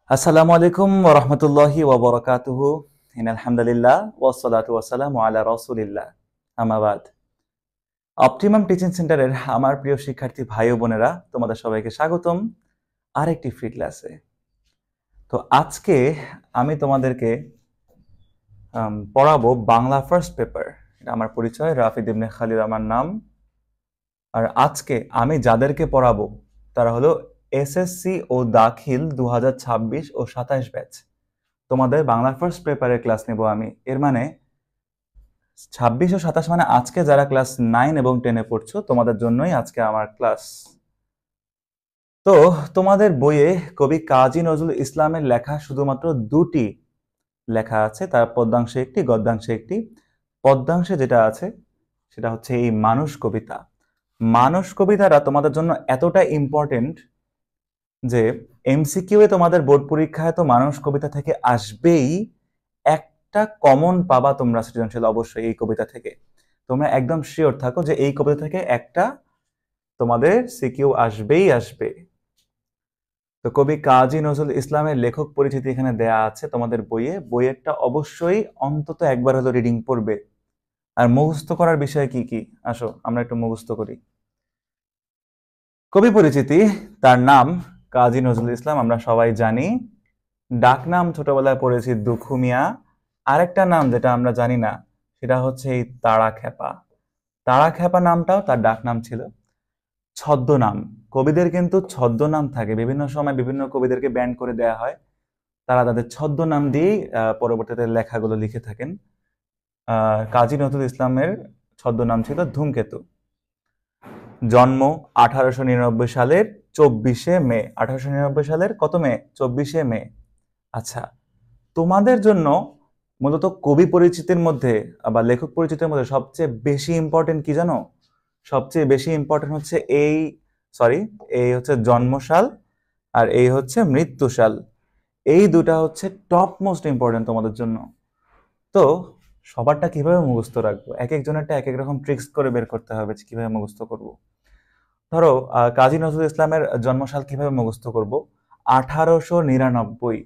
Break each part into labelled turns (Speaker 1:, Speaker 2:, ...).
Speaker 1: আসসালামু আলাইকুম ওয়া রাহমাতুল্লাহি ওয়া বারাকাতুহু। ইনাল হামদুলিল্লাহ ওয়াসসালাতু ওয়াসসালামু আলা রাসূলিল্লাহ। আম্মা বাদ। অপটিমাম টিচিং সেন্টারের আমার প্রিয় শিক্ষার্থী ভাই ও বোনেরা, তোমাদের সবাইকে স্বাগতম আরেকটি ফ্রি ক্লাসে। তো আজকে আমি তোমাদেরকে পড়াবো বাংলা ফার্স্ট পেপার। এটা আমার পরিচয়, রাফিদ ইবনে খালিদ আমার নাম। আর আজকে আমি যাদেরকে পড়াবো তারা হলো এসএসসি ও দাখিল 2026 ও 27 ব্যাচ। তোমাদের বাংলা ফার্স্ট পেপারের ক্লাস নেব আমি। এর মানে 26 ও 27 মানে আজকে যারা ক্লাস 9 এবং 10-এ পড়ছো তোমাদের জন্যই আজকে আমার ক্লাস। তো তোমাদের বইয়ে কবি কাজী নজরুল ইসলামের লেখা শুধুমাত্র দুটি লেখা আছে, তার পদ্যাংশে একটি, গদ্যাংশে একটি। পদ্যাংশে যেটা আছে সেটা হচ্ছে এই মানুষ কবিতা। মানুষ কবিতাটা তোমাদের জন্য এতটা ইম্পর্টেন্ট যে এমসিকিউ এ তোমাদের বোর্ড পরীক্ষায় তো মানুষ কবিতা থেকে আসবেই। একটা কমন পাবা তোমরা সৃজনশীল অবশ্যই এই কবিতা থেকে। তোমরা একদম শিওর থাকো যে এই কবিতা থেকে একটা তোমাদের সিকিউ আসবেই আসবে। তো কবি কাজী নজরুল ইসলামের লেখক পরিচিতি এখানে দেয়া আছে তোমাদের বইয়ে। বইয়েরটা অবশ্যই অন্তত একবার হলো রিডিং পড়বে। আর মুখস্থ করার বিষয় কি কি, আসো আমরা একটু মুখস্থ করি। কবি পরিচিতি, তার নাম কাজী নজরুল ইসলাম, আমরা সবাই জানি। ডাক নাম ছোটবেলায় পড়েছি দুখু মিয়া। আরেকটা নাম যেটা আমরা জানি না সেটা হচ্ছে এই তারা খেপা। তারা খেপা নামটাও তার ডাক নাম ছিল। ছদ্মনাম, কবিদের কিন্তু ছদ্মনাম থাকে, বিভিন্ন সময় বিভিন্ন কবিদেরকে ব্যান করে দেয়া হয়, তারা তাদের ছদ্মনাম দিয়েই পরবর্তীতে লেখাগুলো লিখে থাকেন। কাজী নজরুল ইসলামের ছদ্মনাম ছিল ধূমকেতু। জন্ম 1899 সালের 24শে মে। 1899 সালের কত মে? 24শে মে। আচ্ছা, তোমাদের জন্য মূলত কবি পরিচিতির মধ্যে বা লেখক পরিচিতির মধ্যে সবচেয়ে বেশি ইম্পর্টেন্ট কি জানো? সবচেয়ে বেশি ইম্পর্টেন্ট হচ্ছে এই হচ্ছে জন্মসাল, আর এই হচ্ছে মৃত্যুসাল। এই দুটা হচ্ছে টপ মোস্ট ইম্পর্টেন্ট তোমাদের জন্য। তো সবারটা কিভাবে মুখস্থ রাখবো? এক একজনেরটা এক এক রকম ট্রিক্স করে বের করতে হবে যে কিভাবে মুখস্থ করব। ধরো কাজী নজরুল ইসলামের জন্মসাল কিভাবে মুখস্থ করব? 1899।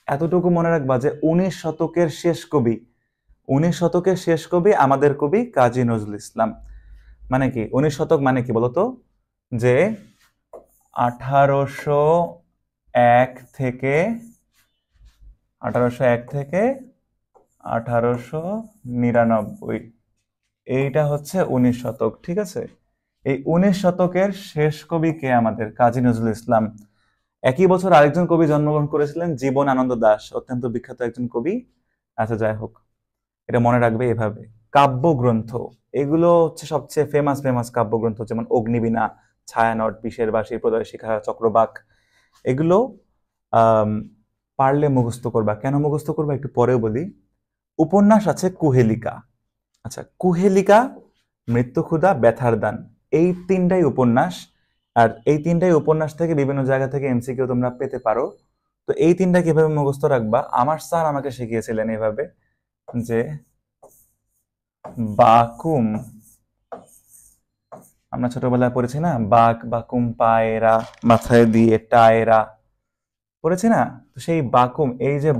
Speaker 1: এতটুকু মনে রাখবা যে 19 শতকের শেষ কবি, 19 শতকের শেষ কবি আমাদের কবি কাজী নজরুল ইসলাম। মানে কি 19 শতক মানে কি বলতো? যে 1801 থেকে 1899, এইটা হচ্ছে 19 শতক, ঠিক আছে? এই 19 শতকের শেষ কবি কে? আমাদের কাজী নজরুল ইসলাম। একই বছর আরেকজন কবি জন্মগ্রহণ করেছিলেন, জীবন আনন্দ দাশ, অত্যন্ত বিখ্যাত একজন কবি। আচ্ছা যাই হোক, এটা মনে রাখবে এভাবে। কাব্যগ্রন্থ, এগুলো হচ্ছে সবচেয়ে ফেমাস ফেমাস কাব্যগ্রন্থ, যেমন অগ্নিবীণা, ছায়ানট, বিষের বাসী, প্রদয় শিখা, চক্রবাক। এগুলো আম, পারলে মুখস্থ করবা। কেন মুখস্থ করবা একটু পরে বলি। উপন্যাস আছে কুহেলিকা। আচ্ছা, কুহেলিকা, মৃত্যুক্ষুধা, ব্যথার দান, এই তিনটাই উপন্যাস। আর এই তিনটাই উপন্যাস থেকে বিভিন্ন জায়গা থেকে এমসিকিউ তোমরা পেতে পারো। তো এই তিনটা কিভাবে মুখস্থ রাখবা, আমার স্যার আমাকে শিখিয়েছিলেন এভাবে যে বাকুম, আমরা ছোটবেলায় পড়েছি না, বাঘ বাকুম পায়রা, মাথায় দিয়ে টায়রা, পড়েছি না? তো সেই বাকুম, এই যে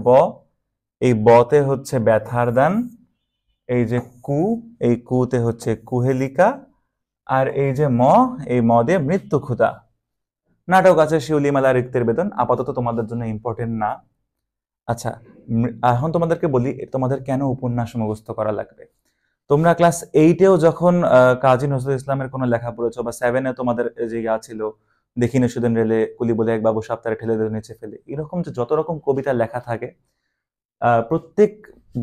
Speaker 1: এই বতে হচ্ছে ব্যথার দান, এই যে এই কুতে হচ্ছে কুহেলিকা, আর এই যে এই মদে মৃত্যু ক্ষুধা। নাটক আছে শিউলিমালা রিক্তের বেদন, আপাতত তোমাদের জন্য ইম্পর্টেন্ট না। আচ্ছা, এখন তোমাদেরকে বলি তোমাদের কেন উপন্যাস মুখস্থ করা লাগবে। তোমরা ক্লাস 8-এও যখন কাজী নজরুল ইসলামের কোনো লেখা পড়েছো, বা 7-এ তোমাদের যে ছিল দেখিনে সুদিন রেলে, কুলি বলে এক বাবু সাপ্তাহে ঠেলে দিয়ে নিচে ফেলে, এরকম যে যত রকম কবিতা লেখা থাকে, প্রত্যেক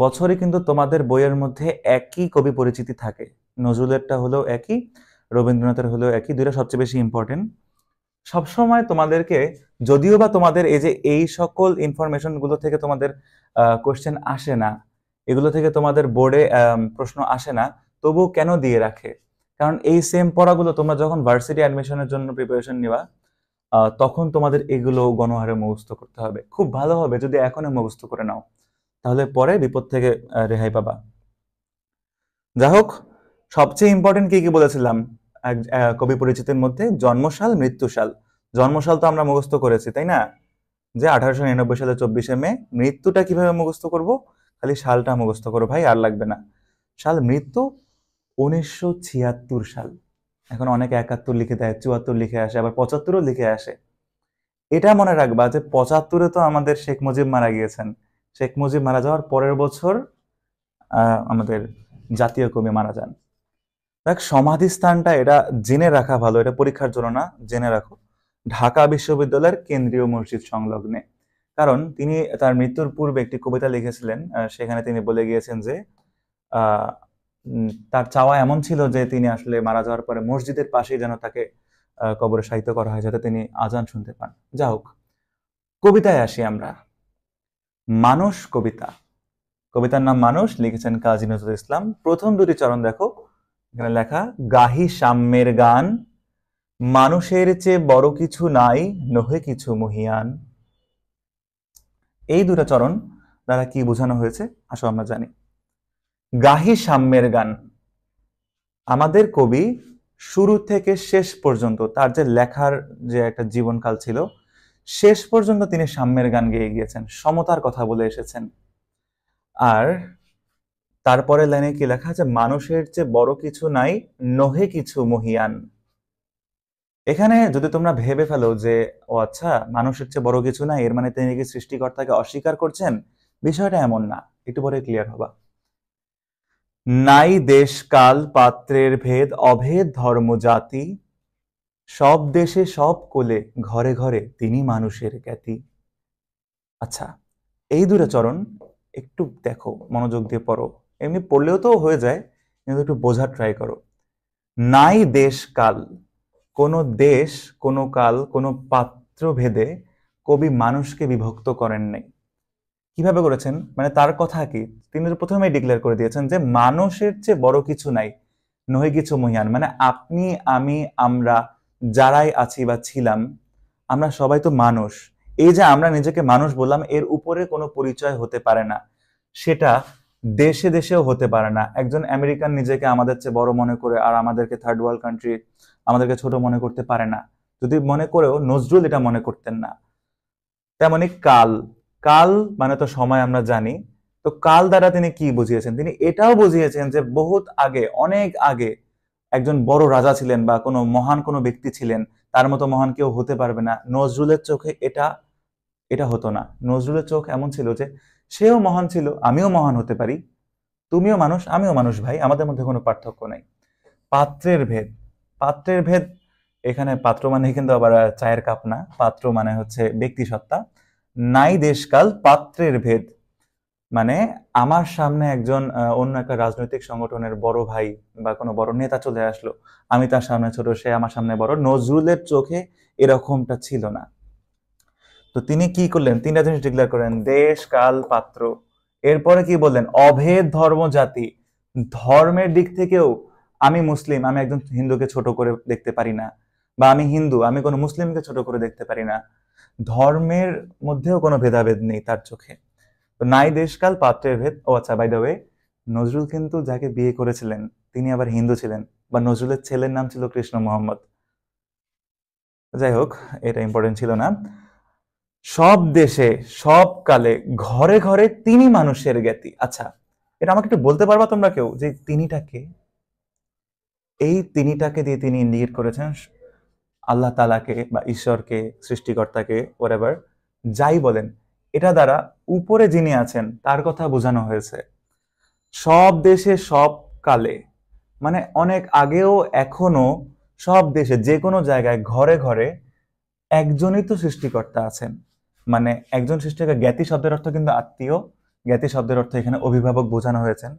Speaker 1: বছরই কিন্তু তোমাদের বইয়ের মধ্যে একই কবি পরিচিতি থাকে। নজরুলেরটা হলেও একই, রবীন্দ্রনাথের হলেও একই, দুইটা সবচেয়ে বেশি ইম্পর্টেন্ট। সবসময় তোমাদেরকে, যদিও বা তোমাদের এই যে এই সকল ইনফরমেশন গুলো থেকে তোমাদের কোশ্চেন আসে না, এগুলো থেকে তোমাদের বোর্ডে প্রশ্ন আসে না, তবুও কেন দিয়ে রাখে? কারণ এই সেম পড়াগুলো তোমরা যখন ভার্সিটি অ্যাডমিশনের জন্য প্রিপারেশন নিবা, তখন তোমাদের এগুলো গণহারে মুখস্থ করতে হবে। খুব ভালো হবে যদি এখনই মুখস্থ করে নাও, তাহলে পরে বিপদ থেকে রেহাই পাবা। যাই হোক, সবচেয়ে ইম্পর্টেন্ট কি কি বলেছিলাম কবি পরিচিতির মধ্যে? জন্মসাল, মৃত্যুসাল। জন্মসাল তো আমরা মুখস্থ করেছি, তাই না? যে 1899 সালে 24শে মে। মৃত্যুটা কিভাবে মুখস্থ করব? খালি সালটা মুখস্থ করো ভাই, আর লাগবে না। সাল মৃত্যু 1976 সাল। এখন অনেকে 71 লিখে দেয়, 74 লিখে আসে, আবার 75ও লিখে আসে। এটা মনে রাখবা যে 75-এ তো আমাদের শেখ মুজিব মারা গিয়েছেন। শেখ মুজিব মারা যাওয়ার পরের বছর আমাদের জাতীয় কবি মারা যান। দেখ, সমাধিস্থানটা এটা জেনে রাখা ভালো, এটা পরীক্ষার জন্য না, জেনে রাখো। ঢাকা বিশ্ববিদ্যালয়ের কেন্দ্রীয় মসজিদ সংলগ্নে। কারণ তিনি তার মৃত্যুর পূর্বে একটি কবিতা লিখেছিলেন, সেখানে তিনি বলে গিয়েছেন যে তার চাওয়া এমন ছিল যে তিনি আসলে মারা যাওয়ার পরে মসজিদের পাশেই যেন তাকে কবরে শায়িত করা হয়, যাতে তিনি আজান শুনতে পান। যা হোক, কবিতায় আসি আমরা। মানুষ কবিতা, কবিতার নাম মানুষ, লিখেছেন কাজী নজরুল ইসলাম। প্রথম দুটি চরণ দেখো, এখানে লেখা গাহি সাম্যের গান, মানুষের চেয়ে বড় কিছু নাই, নহে কিছু মহিয়ান। এই দুটো চরণ দ্বারা কি বোঝানো হয়েছে আসো আমরা জানি। গাহি সাম্যের গান, আমাদের কবি শুরু থেকে শেষ পর্যন্ত তার যে লেখার যে একটা জীবনকাল ছিল, শেষ পর্যন্ত তিনি সাম্যের গান গেয়ে গিয়েছেন, সমতার কথা বলে এসেছেন। আর তারপরে লাইনে কি লেখা আছে? মানুষের চেয়ে বড় কিছু নাই, নহে কিছু মহিয়ান। এখানে যদি তোমরা ভেবে ফেলো যে ও আচ্ছা, মানুষের চেয়ে বড় কিছু নাই, এর মানে তিনি কি সৃষ্টিকর্তাকে অস্বীকার করছেন, বিষয়টা এমন না, একটু পরে ক্লিয়ার হবা। নাই দেশ কাল পাত্রের ভেদ, অভেদ ধর্ম জাতি, সব দেশে সব কোলে, ঘরে ঘরে তিনি মানুষের খ্যাতি। আচ্ছা, এই দুটো চরণ একটু দেখো, মনোযোগ দিয়ে পড়ো। এমনি পড়লেও তো হয়ে যায়, কিন্তু একটু বোঝার ট্রাই করো। নাই দেশ কাল, কোনো দেশ, কোনো কাল, কোনো পাত্র ভেদে কবি মানুষকে বিভক্ত করেন নাই। কিভাবে করেছেন? মানে তার কথা কি, তিনি তো প্রথমেই ডিক্লেয়ার করে দিয়েছেন যে মানুষের চেয়ে বড় কিছু নাই, নহে কিছু মহিয়ান। মানে আপনি, আমি, আমরা যারাই আছি বা ছিলাম, আমরা সবাই তো মানুষ। এই যে আমরা নিজেকে মানুষ বললাম, এর উপরে কোনো পরিচয় হতে পারে না। সেটা দেশে দেশেও হতে পারে না। একজন আমেরিকান নিজেকে আমাদের চেয়ে বড় মনে করে আর আমাদেরকে থার্ড ওয়ার্ল্ড কান্ট্রি আমাদেরকে ছোট মনে করতে পারে না। যদি মনে করেও নজরুল এটা মনে করতেন না। তেমনি কাল, কাল মানে তো সময়, আমরা জানি। তো কাল দ্বারা তিনি কি বুঝিয়েছেন? তিনি এটাও বুঝিয়েছেন যে বহুত আগে, অনেক আগে একজন বড় রাজা ছিলেন বা কোনো মহান কোনো ব্যক্তি ছিলেন, তার মতো মহান কেউ হতে পারবে না। নজরুলের চোখে এটা এটা হতো না। নজরুলের চোখ এমন ছিল যে সেও মহান ছিল, আমিও মহান হতে পারি, তুমিও মানুষ, আমিও মানুষ ভাই, আমাদের মধ্যে কোনো পার্থক্য নাই। পাত্রের ভেদ, পাত্রের ভেদ, এখানে পাত্র মানে কিন্তু আবার চায়ের কাপ না, পাত্র মানে হচ্ছে ব্যক্তি সত্তা। নাই দেশকাল পাত্রের ভেদ, মানে আমার সামনে একজন অন্য একটা রাজনৈতিক সংগঠনের বড় ভাই বা কোনো বড় নেতা চলে আসলো, আমি তার সামনে ছোট, সে আমার সামনে বড়। নজরুলের চোখে এরকমটা ছিল না। তো তিনি কি করলেন? তিনটা জিনিস ডিক্লেয়ার করেন, দেশ কাল পাত্র। এরপরে কি বললেন? অভেদ ধর্ম জাতি। ধর্মের দিক থেকেও আমি মুসলিম, আমি একজন হিন্দুকে ছোট করে দেখতে পারি না, বা আমি হিন্দু, আমি কোনো মুসলিমকে ছোট করে দেখতে পারি না। ধর্মের মধ্যেও কোনো ভেদাভেদ নেই তার চোখে। তো নাই দেশকাল পাত্রের ভেদ। ও আচ্ছা, বাই দ্য ওয়ে, নজরুল কিন্তু যাকে বিয়ে করেছিলেন তিনি আবার হিন্দু ছিলেন, বা নজরুলের ছেলের নাম ছিল কৃষ্ণ মোহাম্মদ। যাই হোক, এটা ইম্পর্টেন্ট ছিল না। সব দেশে সব কালে ঘরে ঘরে তিনি মানুষের জ্ঞাতি। আচ্ছা, এটা আমাকে একটু বলতে পারবা তোমরা কেউ যে তিনিটাকে? এই তিনিটাকে দিয়ে তিনি ইন্ডিকেট করেছেন আল্লাহ তাআলাকে বা ঈশ্বরকে, সৃষ্টিকর্তাকে, ওয়ারেভার যাই বলেন, এটা দ্বারা উপরে যিনি আছেন তার কথা বোঝানো হয়েছে। সব দেশে সব কালে মানে অনেক আগেও এখনো সব দেশে যে কোনো জায়গায় ঘরে ঘরে একজনই তো সৃষ্টিকর্তা আছেন। মানে একজন সৃষ্টিকর্তা, জ্ঞাতি শব্দের অর্থ কিন্তু আত্মীয়, জ্ঞাতি শব্দের অর্থ এখানে অভিভাবক বোঝানো হয়েছেন।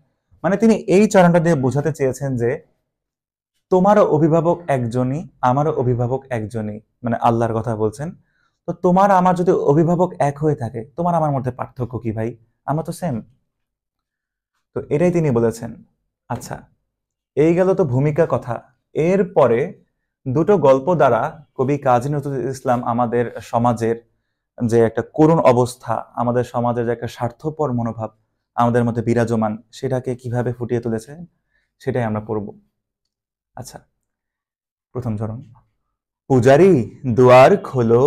Speaker 1: মানে তিনি এই চরণটা দিয়ে বোঝাতে চেয়েছেন যে তোমারও অভিভাবক একজনই, আমারও অভিভাবক একজনই, মানে আল্লাহর কথা বলছেন। তো তোমার আমার যদি অভিভাবক এক হয়ে থাকে, তোমার আমার মধ্যে পার্থক্য কি ভাই? আমরা তো সেম। তো এটাই তিনি বলেছেন। আচ্ছা, এই গেল তো ভূমিকা কথা। এরপরে দুটো গল্প দ্বারা কবি কাজী নজরুল ইসলাম আমাদের সমাজের যে একটা করুণ অবস্থা, আমাদের সমাজের যে একটা স্বার্থপর মনোভাব আমাদের মধ্যে বিরাজমান, সেটাকে কিভাবে ফুটিয়ে তুলেছে সেটাই আমরা পড়ব। আচ্ছা, প্রথম চরণ। পূজারি দুয়ার খোলো,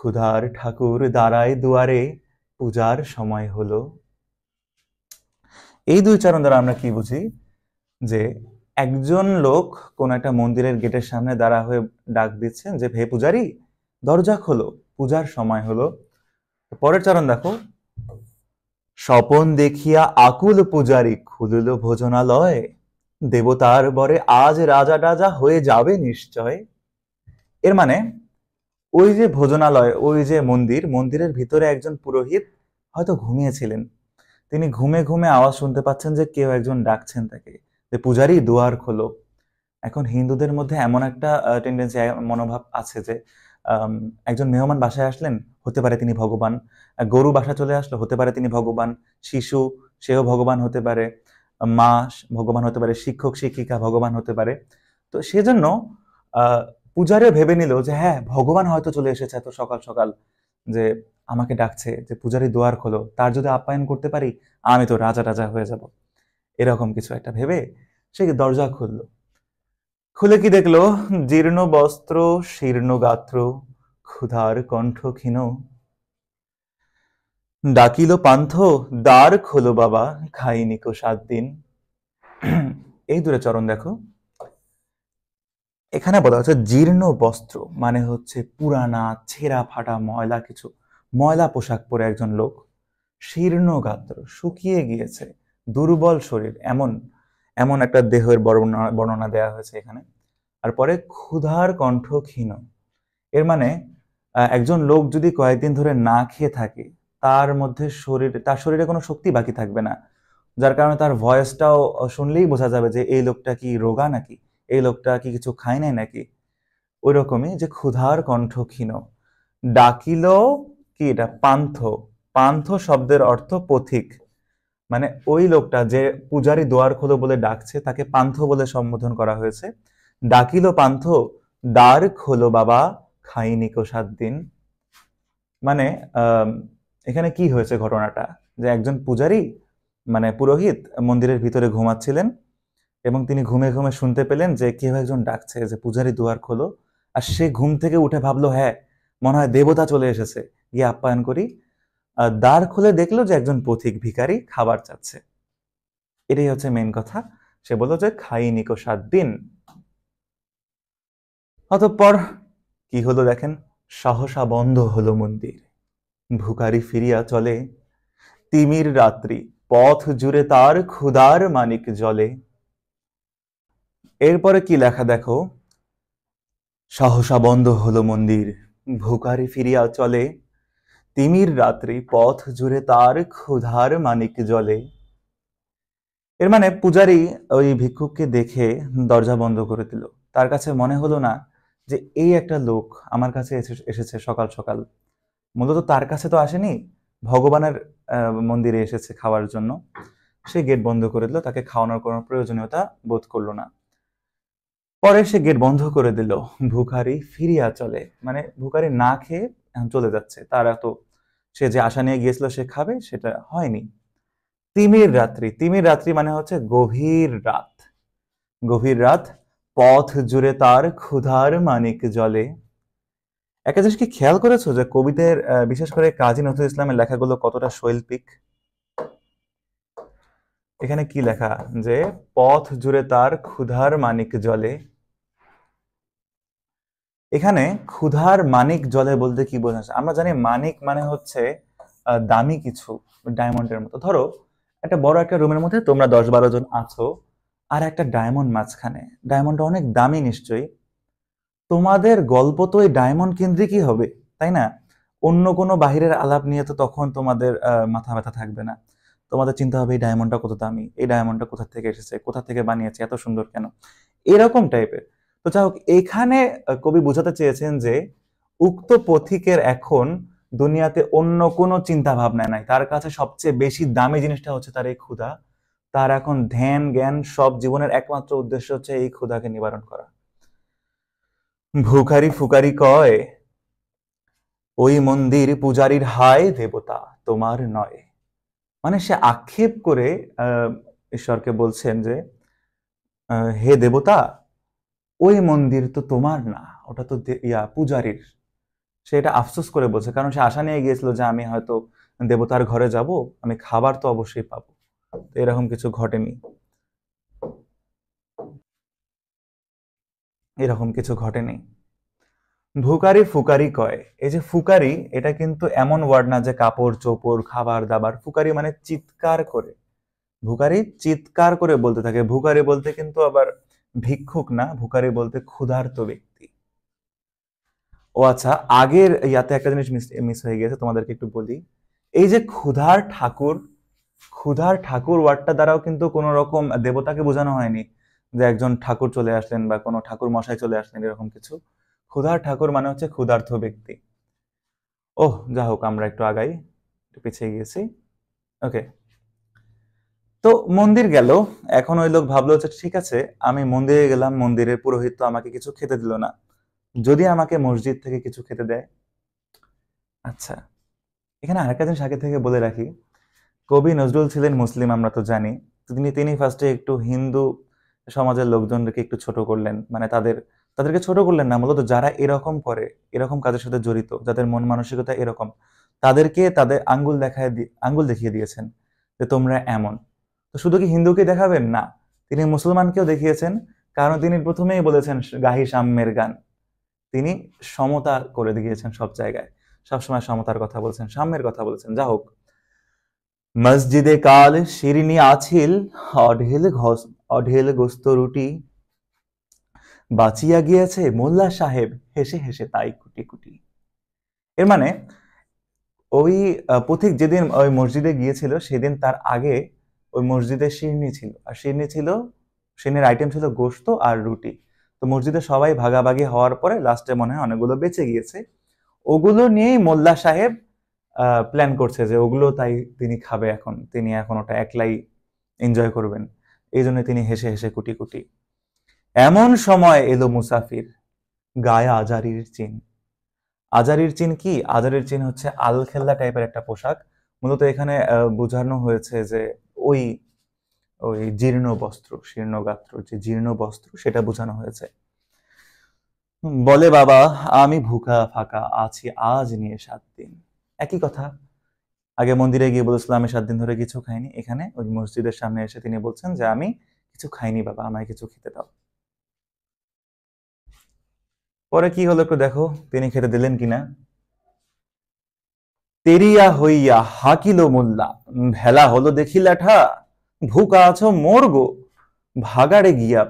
Speaker 1: ক্ষুধার ঠাকুর দাঁড়ায় দুয়ারে, পূজার সময় হলো। এই দুই চরণ দ্বারা আমরা কি বুঝি? যে একজন লোক কোন একটা মন্দিরের গেটের সামনে দাঁড়া হয়ে ডাক দিচ্ছেন যে, হে পূজারি, দরজা খোলো, পূজার সময় হলো। পরের চরণ দেখো, স্বপন দেখিয়া আকুল পূজারি খুলিল ভোজনালয়, দেবতার বরে আজ রাজা রাজা হয়ে যাবে নিশ্চয়। এর মানে ওই যে ভোজনালয়, ওই যে মন্দির, মন্দিরের ভিতরে একজন পুরোহিত হয়তো ঘুমিয়েছিলেন। তিনি ঘুমে ঘুমে আওয়াজ শুনতে পাচ্ছেন যে কেউ একজন ডাকছেন তাকে, যে পূজারি দুয়ার খোলো। এখন হিন্দুদের মধ্যে এমন একটা টেন্ডেন্সি, মনোভাব আছে যে একজন মেহমান বাসায় আসলেন, হতে পারে তিনি ভগবান। গরু বাসা চলে আসলো, হতে পারে তিনি ভগবান। শিশু, সেও ভগবান হতে পারে। মা ভগবান হতে পারে, শিক্ষক শিক্ষিকা ভগবান হতে পারে। তো সেজন্য পূজারিও ভেবে নিল যে হ্যাঁ, ভগবান হয়তো চলে এসেছে এত সকাল সকাল, যে আমাকে ডাকছে যে পূজারি দুয়ার খোলো, তার যদি আপ্যায়ন করতে পারি আমি তো রাজা রাজা হয়ে যাব। এরকম কিছু একটা ভেবে সে দরজা খুললো। খুলে কি দেখলো? জীর্ণ বস্ত্র, শীর্ণ গাত্র, ক্ষুধার কণ্ঠ ক্ষীণ, ডাকিল পান্থ, দ্বার খোলো বাবা, খাইনি কো 7 দিন। এই দূরে চরণ দেখো, এখানে বলা হচ্ছে জীর্ণ বস্ত্র মানে হচ্ছে পুরানা ছেঁড়া ফাটা ময়লা কিছু, ময়লা পোশাক পরে একজন লোক। শীর্ণ গাত্র, শুকিয়ে গিয়েছে, দুর্বল শরীর, এমন এমন একটা দেহের বর্ণনা দেওয়া হয়েছে এখানে। আর পরে ক্ষুধার কণ্ঠ ক্ষীণ, এর মানে একজন লোক যদি কয়েকদিন ধরে না খেয়ে থাকে, তার শরীরে কোনো শক্তি বাকি থাকবে না, যার কারণে তার ভয়েসটাও শুনলেই বোঝা যাবে যে এই লোকটা কি রোগা নাকি, এই লোকটা কি কিছু খায় নাই নাকি। ওই রকমই যে ক্ষুধার কণ্ঠ ক্ষীণ। ডাকিল কি, এটা পান্থ। পান্থ শব্দের অর্থ পথিক, মানে ওই লোকটা যে পূজারি দুয়ার খোলো বলে ডাকছে তাকে পান্থ বলে সম্বোধন করা হয়েছে। ডাকিল পান্থ, দ্বার খোলো বাবা, খাইনি কো 7 দিন। মানে এখানে কি হয়েছে ঘটনাটা, যে একজন পূজারি মানে পুরোহিত মন্দিরের ভিতরে ঘুমাচ্ছিলেন এবং তিনি ঘুমে ঘুমে শুনতে পেলেন যে কেউ একজন ডাকছে যে পূজারি দুয়ার খোলো। আর সে ঘুম থেকে উঠে ভাবলো, হ্যাঁ মনে হয় দেবতা চলে এসেছে, গিয়ে আপ্যায়ন করি। দ্বার খুলে দেখলো যে একজন পথিক ভিখারি খাবার চাচ্ছে। এটাই হচ্ছে মেইন কথা। সে বললো যে খাইনি কো 7 দিন। অতঃপর কি হলো দেখেন, সহসা বন্ধ হলো মন্দির, ভিখারি ফিরিয়া চলে, তিমির রাত্রি, পথ জুড়ে তার ক্ষুধার মানিক জ্বলে। এরপরে কি লেখা দেখো, সহসা বন্ধ হলো মন্দির, ভিখারি ফিরিয়া চলে, তিমির রাত্রি, পথ জুড়ে তার ক্ষুধার মানিক জ্বলে। এর মানে পূজারি ওই ভিক্ষুককে দেখে দরজা বন্ধ করে দিল। তার কাছে মনে হলো না যে এই একটা লোক আমার কাছে এসেছে সকাল সকাল, মূলত তার কাছে তো আসেনি, ভগবানের মন্দিরে এসেছে খাওয়ার জন্য। সে গেট বন্ধ করে দিল, তাকে খাওয়ানোর কোনো প্রয়োজনীয়তা বোধ করলো না। পরে সে গেট বন্ধ করে দিল, ভিখারি ফিরিয়া চলে, মানে ভিখারি না খেয়ে চলে যাচ্ছে। তার এত, সে যে আশা নিয়ে গিয়েছিল সে খাবে, সেটা হয়নি। তিমির রাত্রি, তিমির রাত্রি মানে হচ্ছে গভীর রাত। গভীর রাত, পথ জুড়ে তার ক্ষুধার মানিক জ্বলে। একটা জিনিস কি খেয়াল করেছো যে কবিদের বিশেষ করে কাজী নজরুল ইসলামের লেখাগুলো কতটা শৈল্পিক? এখানে কি লেখা, যে পথ জুড়ে তার ক্ষুধার মানিক জ্বলে। এখানে ক্ষুধার মানিক জ্বলে বলতে কি বোঝাচ্ছে? আমরা জানি মানিক মানে হচ্ছে দামি কিছু, ডায়মন্ডের মতো। ধরো একটা বড় একটা রুমের মধ্যে তোমরা 10-12 জন আছো, আর একটা ডায়মন্ড মাঝখানে, ডায়মন্ডটা অনেক দামি নিশ্চয়ই। তোমাদের গল্প তো এই ডায়মন্ড কেন্দ্রিকই হবে, তাই না? অন্য কোনো বাহিরের আলাপ নিয়ে তো তখন তোমাদের মাথা ব্যথা থাকবে না। তোমাদের চিন্তা হবে এই ডায়মন্ডটা কত দামি, এই ডায়মন্ডটা কোথা থেকে এসেছে, কোথা থেকে বানিয়েছে, এত সুন্দর কেন, এরকম টাইপের। তো যাই হোক, এখানে কবি বোঝাতে চেয়েছেন যে উক্ত পথিকের এখন দুনিয়াতে অন্য কোনো চিন্তা ভাবনা নাই, তার কাছে সবচেয়ে বেশি দামি জিনিসটা হচ্ছে তার এই ক্ষুধা। তার এখন ধ্যান জ্ঞান সব জীবনের একমাত্র উদ্দেশ্য হচ্ছে এই ক্ষুধাকে নিবারণ করা। ভিখারি ফুকারি কয়, ওই মন্দির পূজারীর হায় দেবতা তোমার নয়। মানে সে আক্ষেপ করে ঈশ্বরকে বলছেন যে হে দেবতা, ওই মন্দির তো তোমার না, ওটা তো পূজারীর। সে এটা আফসোস করে বলছে, কারণ সে আশা নিয়ে গিয়েছিল যে আমি হয়তো দেবতার ঘরে যাব, আমি খাবার তো অবশ্যই পাবো। তো এরকম কিছু ঘটেনি, এরকম কিছু ঘটেনি। ভুকারি ফুকারি কয়, এই যে ফুকারি, এটা কিন্তু এমন ওয়ার্ড না যে কাপড় চোপড় খাবার দাবার। ফুকারি মানে চিৎকার করে, ভুকারি চিৎকার করে বলতে থাকে। ভুকারি বলতে কিন্তু আবার ভিক্ষুক না, ভুকারি বলতে ক্ষুধার্ত ব্যক্তি। ও আচ্ছা, আগের ইয়াতে একটা জিনিস মিস হয়ে গেছে, তোমাদেরকে একটু বলি। এই যে ক্ষুধার ঠাকুর, ক্ষুধার ঠাকুর ওয়ার্ডটা দ্বারাও কিন্তু কোন রকম দেবতাকে বোঝানো হয়নি যে একজন ঠাকুর চলে আসলেন বা কোনো ঠাকুর মশাই চলে আসলেন, এরকম কিছু। ক্ষুধার ঠাকুর মানে হচ্ছে ক্ষুধার্ত ব্যক্তি। ওহ, যা হোক, আমরা একটু আগাই, একটু পিছিয়ে গিয়েছি। ওকে, তো মন্দির গেল। এখন ওই লোক ভাবলো যে ঠিক আছে, আমি মন্দিরে গেলাম, মন্দিরের পুরোহিত তো আমাকে কিছু খেতে দিল না, যদি আমাকে মসজিদ থেকে কিছু খেতে দেয়। আচ্ছা, এখানে আরেকটা জিনিস আগে থেকে বলে রাখি, কবি নজরুল ছিলেন মুসলিম, আমরা তো জানি। তো তিনি ফার্স্টে একটু হিন্দু সমাজের লোকজনকে একটু ছোট করলেন, মানে তাদেরকে ছোট করলেন না, মূলত যারা এরকম করে, এরকম কাজের সাথে জড়িত, যাদের মন মানসিকতা এরকম, তাদেরকে তাদের আঙ্গুল দেখিয়ে দিয়েছেন যে তোমরা এমন। তো শুধু কি হিন্দুকে দেখাবেন না, তিনি মুসলমানকেও দেখিয়েছেন, কারণ তিনি প্রথমেই বলেছেন গাহি সাম্যের গান। তিনি সমতা করে দিয়েছেন সব জায়গায়, সবসময় সমতার কথা বলছেন, সাম্যের কথা বলছেন। যা হোক, মসজিদে কাল শিরিনি আছিল, অঢেল গোস্ত রুটি, বাঁচিয়া গিয়েছে মোল্লা সাহেব হেসে হেসে তাই কুটি কুটি। এর মানে ওই পথিক যেদিন ওই মসজিদে গিয়েছিল, সেদিন তার আগে ওই মসজিদে শিরনি ছিল, আর শিরনির আইটেম ছিল গোস্ত আর রুটি। তো মসজিদে সবাই ভাগাভাগি হওয়ার পরে লাস্টে মনে হয় অনেকগুলো বেঁচে গিয়েছে, ওগুলো নিয়েই মোল্লা সাহেব প্ল্যান করছে যে ওগুলো তাই তিনি খাবে, এখন তিনি এখন ওটা একলাই এনজয় করবেন। এই জন্য তিনি হেসে হেসে কুটি কুটি। এমন সময় এলো মুসাফির, গায়ে আজারির চিন। আজারির চিন কি? আজারির চিন হচ্ছে আলখেল্লা টাইপের একটা পোশাক। মূলত এখানে বোঝানো হয়েছে যে ওই ওই জীর্ণ বস্ত্র, শীর্ণ গাত্র, যে জীর্ণ বস্ত্র, সেটা বোঝানো হয়েছে। বলে বাবা, আমি ভুকা ফাঁকা আছি আজ নিয়ে 7 দিন। একই কথা, আগে মন্দিরে গিয়ে বলেছিলাম আমি 7 দিন ধরে কিছু খাইনি, এখানে ওই মসজিদের সামনে এসে তিনি বলছেন যে আমি কিছু খাইনি বাবা, আমায় কিছু খেতে দাও। পরে কি হলো একটু দেখো, তিনি খেতে দিলেন কিনা। তেরিয়া হইয়া হাকিল মোল্লা, ভেলা হলো দেখি ল্যাঠা, ভুকা আছো মোর গো, ভাগাড়ে গিয়া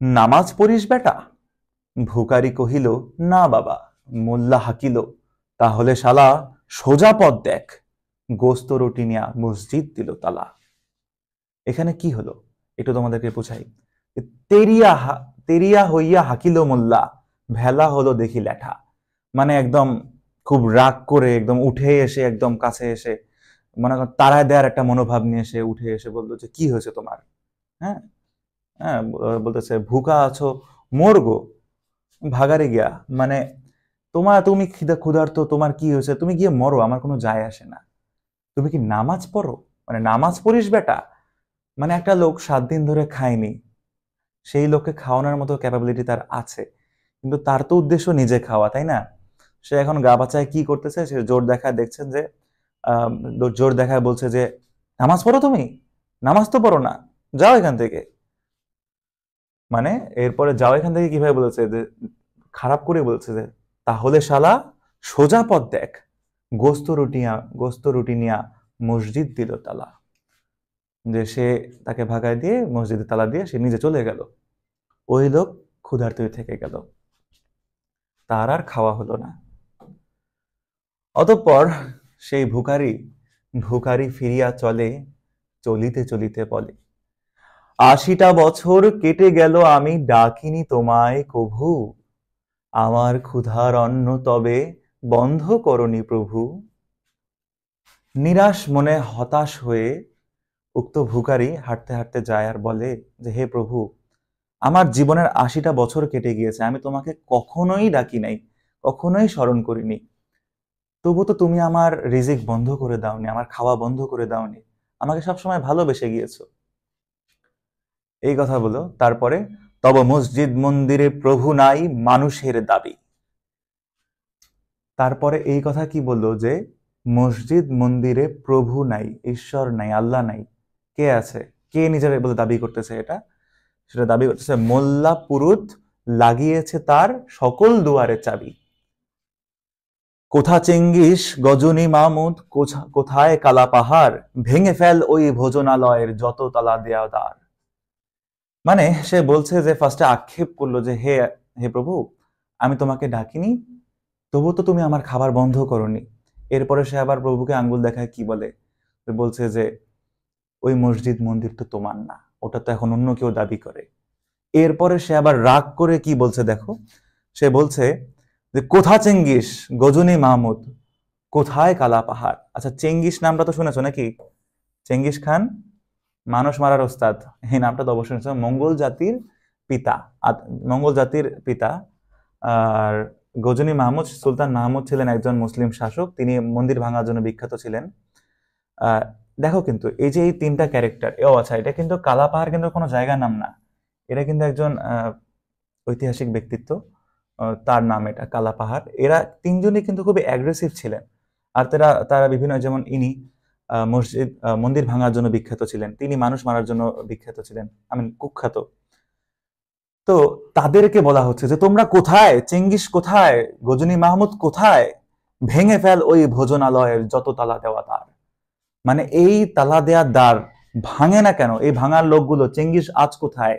Speaker 1: নামাজ পড়িস বেটা। ভুকারি কহিল না বাবা। মোল্লা হাকিল, তাহলে শালা সোজা পথ দেখ, গোস্ত রুটি নিয়া মসজিদ দিল তালা। এখানে কি হলো একটু তোমাদেরকে বুঝাই। তেরিয়া তেরিয়া হইয়া হাকিল মোল্লা, ভেলা হলো দেখি ল্যাঠা, মানে একদম খুব রাগ করে একদম উঠে এসে একদম কাছে এসে, মনে কর তাড়ায় দেওয়ার একটা মনোভাব নিয়ে এসে উঠে এসে বললো যে কি হয়েছে তোমার। হ্যাঁ, হ্যাঁ, বলতেছে ভুকা আছো মরগো, ভাগারে গিয়া, মানে তুমি ক্ষুধার্ত, তোমার কি হয়েছে, তুমি গিয়ে মরো, আমার কোনো যায় আসে না। তুমি কি নামাজ পড়ো, মানে নামাজ পড়িস বেটা। মানে একটা লোক 7 দিন ধরে খায়নি, সেই লোককে খাওয়ানোর মতো ক্যাপাবিলিটি তার আছে, কিন্তু তার তো উদ্দেশ্য নিজে খাওয়া, তাই না? সে এখন গা বাঁচায় কি করতেছে, সে জোর দেখায়, দেখছেন যে আহ, জোর দেখায় বলছে যে নামাজ পড়ো তুমি, নামাজ তো পড়ো না, যাও এখান থেকে। মানে এরপরে যাও এখান থেকে কিভাবে বলেছে, যে খারাপ করে বলছে যে তাহলে শালা সোজা পথ দেখ, গোস্ত রুটি নিয়া মসজিদ দিল তালা। যে সে তাকে ভাগায় দিয়ে মসজিদে তালা দিয়ে সে নিজে চলে গেল, ওই লোক ক্ষুধার্তই থেকে গেল, তার আর খাওয়া হলো না। অতঃপর সেই ভুখারি ফিরিয়া চলে, চলিতে চলিতে বলে 80টা বছর কেটে গেল আমি ডাকিনি তোমায় কভু, আমার ক্ষুধার অন্ন তবে বন্ধ করনি প্রভু। নিরাশ মনে হতাশ হয়ে উক্ত ভুখারি হাঁটতে হাঁটতে যায় আর বলে যে হে প্রভু, আমার জীবনের 80টা বছর কেটে গিয়েছে, আমি তোমাকে কখনোই ডাকি নাই, কখনোই স্মরণ করিনি, তবু তো তুমি আমার রিজিক বন্ধ করে দাওনি, আমার খাওয়া বন্ধ করে দাওনি, আমাকে সবসময় ভালোবেসে গিয়েছো। এই কথা বলো, তারপরে তব মসজিদ মন্দিরে প্রভু নাই মানুষের দাবি। তারপরে এই কথা কি বললো যে মসজিদ মন্দিরে প্রভু নাই, ঈশ্বর নাই, আল্লাহ নাই, কে আছে? কে নিজের বলে দাবি করতেছে এটা? সেটা দাবি করতেছে মোল্লা পুরুত লাগিয়েছে তার সকল দুয়ারে চাবি। কোথা চেঙ্গিস গজনী মাহমুদ, কোথায় কালা পাহাড়, ভেঙে ফেল ওই ভোজনালয়ের যত তালা দেয়া দ্বার। মানে সে বলছে যে ফার্স্টে আক্ষেপ করলো যে হে হে প্রভু, আমি তোমাকে ডাকিনি, তবু তো তুমি আমার খাবার বন্ধ করনি। এরপরে সে আবার প্রভুকে আঙ্গুল দেখায়, কি বলে? বলছে যে ওই মসজিদ মন্দির তো তোমার না, ওটা তো এখন অন্য কেউ দাবি করে। এরপরে সে আবার রাগ করে কি বলছে দেখো, সে বলছে যে কোথা চেঙ্গিস গজনী মাহমুদ, কোথায় কালা পাহাড়। আচ্ছা, চেঙ্গিস নামটা তো শুনেছো নাকি? চেঙ্গিস খান মানুষ মারার ওস্তাদ, এই নামটা তো অবশ্যই শুনেছো। মঙ্গল জাতির পিতা, মঙ্গল জাতির পিতা। আর গজনী মাহমুদ, সুলতান মাহমুদ ছিলেন একজন মুসলিম শাসক, তিনি মন্দির ভাঙার জন্য বিখ্যাত ছিলেন। দেখো কিন্তু এই যে এই তিনটা ক্যারেক্টার, ও আচ্ছা, এটা কিন্তু কালা পাহাড় কিন্তু কোনো জায়গার নাম না, এটা কিন্তু একজন ঐতিহাসিক ব্যক্তিত্ব, তার নাম এটা কালা পাহাড়। এরা তিনজনই কিন্তু খুবই অ্যাগ্রেসিভ ছিলেন। আর তারা তারা বিভিন্ন, যেমন ইনি মন্দির ভাঙার জন্য বিখ্যাত ছিলেন, তিনি মানুষ মারার জন্য বিখ্যাত ছিলেন, কুখ্যাত। তো তাদেরকে বলা হচ্ছে যে তোমরা কোথায়, চেঙ্গিস কোথায়, গজনী মাহমুদ কোথায়, ভেঙে ফেল ওই ভোজনালয়ের যত তালা দেওয়া দ্বার। মানে এই তালা দেওয়ার দ্বার ভাঙে না কেন? এই ভাঙার লোকগুলো, চেঙ্গিস আজ কোথায়,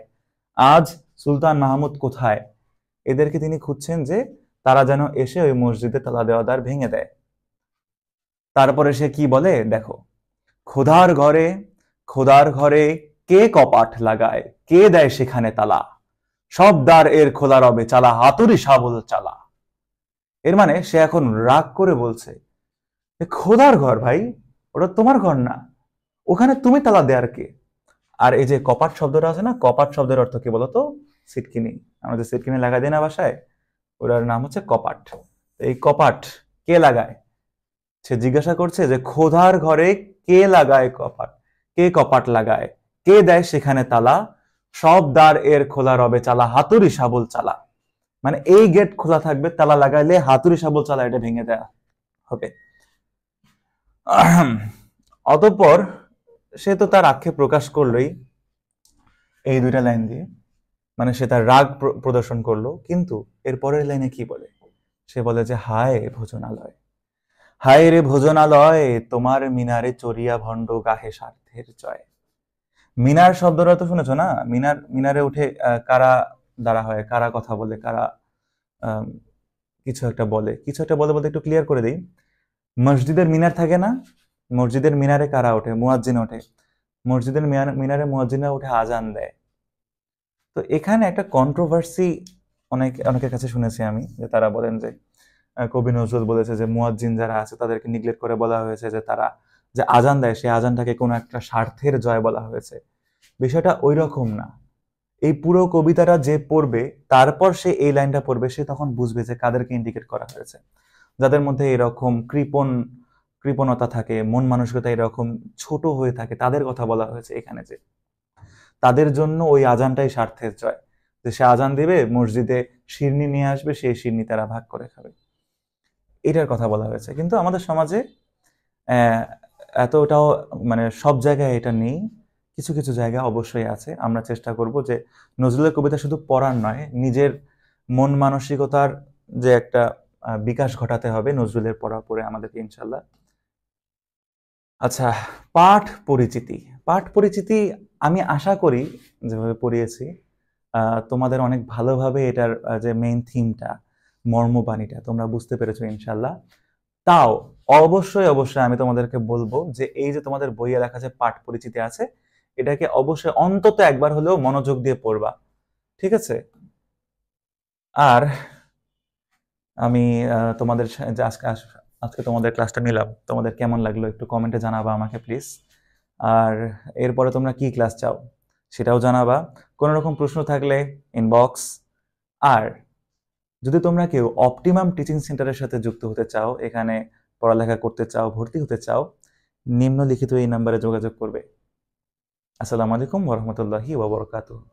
Speaker 1: আজ সুলতান মাহমুদ কোথায়? এদেরকে তিনি খুঁজছেন যে তারা যেন এসে ওই মসজিদে তালা দেওয়া দ্বার ভেঙে দেয়। তারপরে সে কি বলে দেখো, খোদার ঘরে, খোদার ঘরে কে কপাট লাগায়, কে দেয় সেখানে তালা, সব দ্বার এর খোলা রবে চালা, হাতুড়ি শাবল চালা। এর মানে সে এখন রাগ করে বলছে, খোদার ঘর ভাই, ওটা তোমার ঘর না, ওখানে তুমি তালা দেয়ার কে? আর এই যে কপাট শব্দটা আছে না, কপাট শব্দের অর্থ কি বলতো? সিটকিনি। আমরা যে সিটকিনি লাগাই দিই না বাসায়, ওটার নাম হচ্ছে কপাট। এই কপাট কে লাগায়? সে জিজ্ঞাসা করছে যে খোদার ঘরে কে লাগায় কপাট, কে কপাট লাগায়, কে দেয় সেখানে তালা, সব দ্বার এর খোলা রবে চালা, হাতুড়ি শাবল চালা। মানে এই গেট খোলা থাকবে, তালা লাগাইলে হাতুড়ি শাবল চালা এটা ভেঙে দেয়া হবে। অতঃপর সে তো তার আক্ষেপ প্রকাশ করলোই এই দুইটা লাইন দিয়ে, মানে সে তার রাগ প্রদর্শন করলো। কিন্তু এর পরের লাইনে কি বলে? সে বলে যে হায় ভোজনালয়, হায় রে ভোজনালয়, তোমার মিনারে চড়িয়া ভণ্ড গাহে স্বার্থের জয়। মিনার শব্দটা তো শুনেছো না? মিনারে উঠে কারা দ্বারা হয়, কারা কথা বলে, কারা কিছু একটা বলে, কিছু একটা বলে বলতে একটু ক্লিয়ার করে দিই। মসজিদের মিনার থাকে না, মসজিদের মিনারে কারা ওঠে? মুয়াজ্জিন ওঠে। মসজিদের মিনারে মুয়াজ্জিনরা উঠে আজান দেয়। তো এখানে একটা কন্ট্রোভার্সি অনেকের কাছে শুনেছি আমি, যে তারা বলেন যে কবি নজরুল বলেছে যে মুয়াজ্জিন যারা আছে তাদেরকে নিগলেক্ট করে বলা হয়েছে যে তারা যে আজান দেয় সেই আজানটাকে কোনো একটা স্বার্থের জয় বলা হয়েছে। বিষয়টা ওই রকম না। এই পুরো কবিতাটা যে পড়বে, তারপর সে এই লাইনটা পড়বে, সে তখন বুঝবে যে কাদেরকে ইন্ডিকেট করা হয়েছে। যাদের মধ্যে এরকম কৃপণতা থাকে, মন মানসিকতা এরকম ছোট হয়ে থাকে, তাদের কথা বলা হয়েছে এখানে। যে তাদের জন্য ওই আজানটাই স্বার্থের জয়, যে সে আজান দিবে, মসজিদে শিরনি নিয়ে আসবে, সেই শিরনি তারা ভাগ করে খাবে, এটার কথা বলা হয়েছে। কিন্তু আমাদের সমাজে এতটাও মানে সব জায়গায় এটা নেই, কিছু কিছু জায়গা অবশ্যই আছে। আমরা চেষ্টা করব যে নজরুলের কবিতা শুধু পড়ার নয়, নিজের মন মানসিকতার যে একটা বিকাশ ঘটাতে হবে নজরুলের পড়া পড়ে আমাদেরকে, ইনশাল্লাহ। আচ্ছা, পাঠ পরিচিতি। পাঠ পরিচিতি আমি আশা করি যেভাবে পড়িয়েছি তোমাদের অনেক ভালোভাবে এটার যে মেইন থিমটা, মর্মবাণীটা তোমরা বুঝতে পেরেছো ইনশাল্লাহ। তাও অবশ্যই অবশ্যই আমি তোমাদেরকে বলবো যে এই যে তোমাদের বইয়ে লেখা যে পাঠ পরিচিতি আছে, এটাকে অবশ্যই অন্তত একবার হলেও মনোযোগ দিয়ে পড়বা, ঠিক আছে? আর আমি তোমাদের যে আজকে তোমাদের ক্লাসটা নিলাম, তোমাদের কেমন লাগলো একটু কমেন্টে জানাবা আমাকে প্লিজ। আর এরপরে তোমরা কি ক্লাস চাও সেটাও জানাবা। কোনো রকম প্রশ্ন থাকলে ইনবক্স। আর যদি তোমরা কেউ অপটিমাম টিচিং সেন্টারের সাথে যুক্ত হতে চাও, এখানে পড়ালেখা করতে চাও, ভর্তি হতে চাও, নিম্নলিখিত এই নাম্বারে যোগাযোগ করবে। আসসালামু আলাইকুম ওয়া রাহমাতুল্লাহি ওয়া বারাকাতুহু।